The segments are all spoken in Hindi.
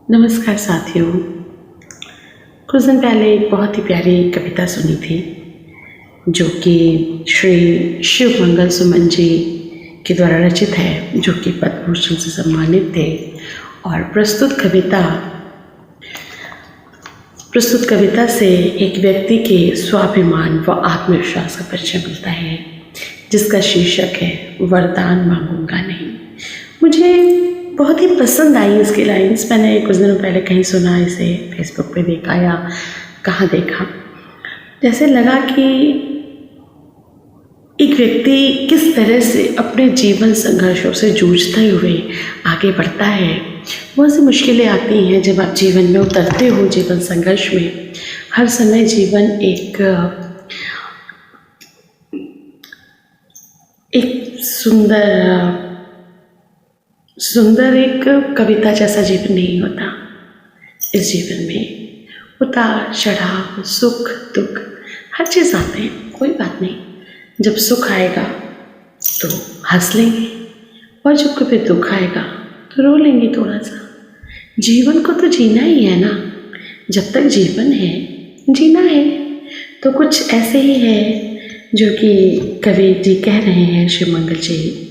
नमस्कार साथियों। कुछ दिन पहले एक बहुत ही प्यारी कविता सुनी थी जो कि श्री शिव मंगल सुमन जी के द्वारा रचित है, जो कि पद्म भूषण से सम्मानित थे। और प्रस्तुत कविता से एक व्यक्ति के स्वाभिमान व आत्मविश्वास का परिचय मिलता है, जिसका शीर्षक है वरदान मांगूंगा नहीं। मुझे बहुत ही पसंद आई इसकी लाइन्स। मैंने कुछ दिनों पहले कहीं सुना, इसे फेसबुक पे देखा या कहाँ देखा, जैसे लगा कि एक व्यक्ति किस तरह से अपने जीवन संघर्षों से जूझते हुए आगे बढ़ता है। बहुत सी मुश्किलें आती हैं जब आप जीवन में उतरते हो, जीवन संघर्ष में। हर समय जीवन एक सुंदर एक कविता जैसा जीवन नहीं होता। इस जीवन में उतार चढ़ाव, सुख दुख हर चीज़ आते हैं, कोई बात नहीं। जब सुख आएगा तो हंस लेंगे, और जब कभी दुख आएगा तो रो लेंगे थोड़ा सा। जीवन को तो जीना ही है ना। जब तक जीवन है जीना है। तो कुछ ऐसे ही है जो कि कवि जी कह रहे हैं, शिव मंगल जी।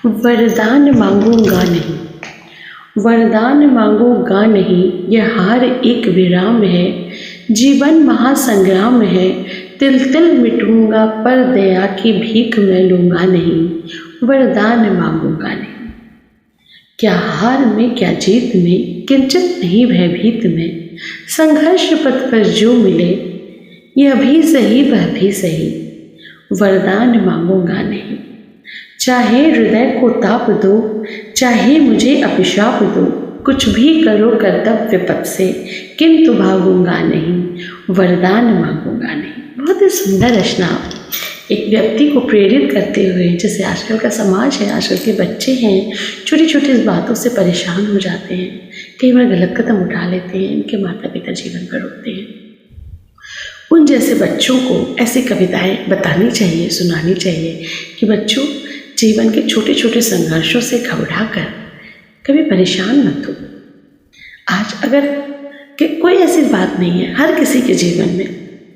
वरदान मांगूंगा नहीं, वरदान मांगूंगा नहीं, यह हार एक विराम है। जीवन महासंग्राम है, तिल तिल मिटूंगा, पर दया की भीख मैं लूँगा नहीं। वरदान मांगूंगा नहीं, क्या हार में क्या जीत में, किंचित नहीं भयभीत में। संघर्ष पथ पर जो मिले, यह भी सही वह भी सही। वरदान मांगूंगा नहीं, चाहे हृदय को ताप दो, चाहे मुझे अभिशाप दो। कुछ भी करो कर्तव्य पथ से, किंतु भागूंगा नहीं। वरदान मांगूंगा नहीं। बहुत ही सुंदर रचना, एक व्यक्ति को प्रेरित करते हुए। जैसे आजकल का समाज है, आजकल के बच्चे हैं, छोटी छोटी बातों से परेशान हो जाते हैं, कई बार गलत कदम उठा लेते हैं, इनके माता पिता जीवन पर रोकते हैं। उन जैसे बच्चों को ऐसी कविताएं बतानी चाहिए, सुनानी चाहिए कि बच्चों, जीवन के छोटे छोटे संघर्षों से घबरा कर कभी परेशान मत हो। आज अगर कि कोई ऐसी बात नहीं है, हर किसी के जीवन में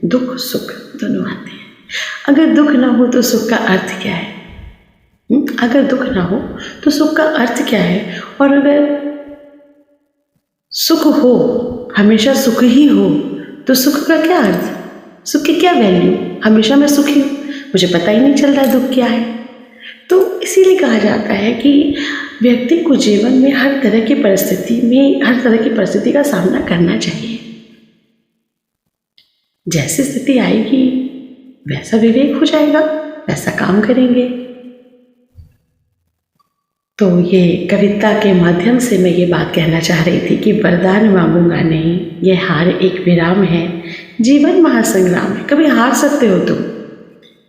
दुख सुख दोनों आते हैं। अगर दुख ना हो तो सुख का अर्थ क्या है? अगर दुख ना हो तो सुख का अर्थ क्या है? और अगर सुख हो, हमेशा सुख ही हो, तो सुख का क्या अर्थ? सुख की क्या वैल्यू? हमेशा मैं सुखी हूँ, मुझे पता ही नहीं चल रहा दुख क्या है। तो इसीलिए कहा जाता है कि व्यक्ति को जीवन में हर तरह की परिस्थिति का सामना करना चाहिए। जैसी स्थिति आएगी वैसा विवेक हो जाएगा, वैसा काम करेंगे। तो ये कविता के माध्यम से मैं ये बात कहना चाह रही थी कि वरदान मांगूंगा नहीं, यह हार एक विराम है। जीवन महासंग्राम है। कभी हार सकते हो तुम,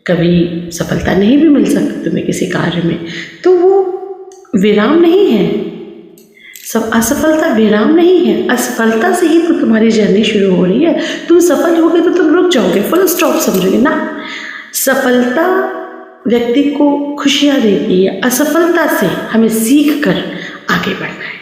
कभी सफलता नहीं भी मिल सकती तुम्हें किसी कार्य में, तो वो विराम नहीं है। सब असफलता विराम नहीं है। असफलता से ही तो तुम्हारी जर्नी शुरू हो रही है। तुम सफल होगे तो तुम रुक जाओगे, फुल स्टॉप समझोगे ना। सफलता व्यक्ति को खुशियाँ देती है, असफलता से हमें सीख कर आगे बढ़ना है।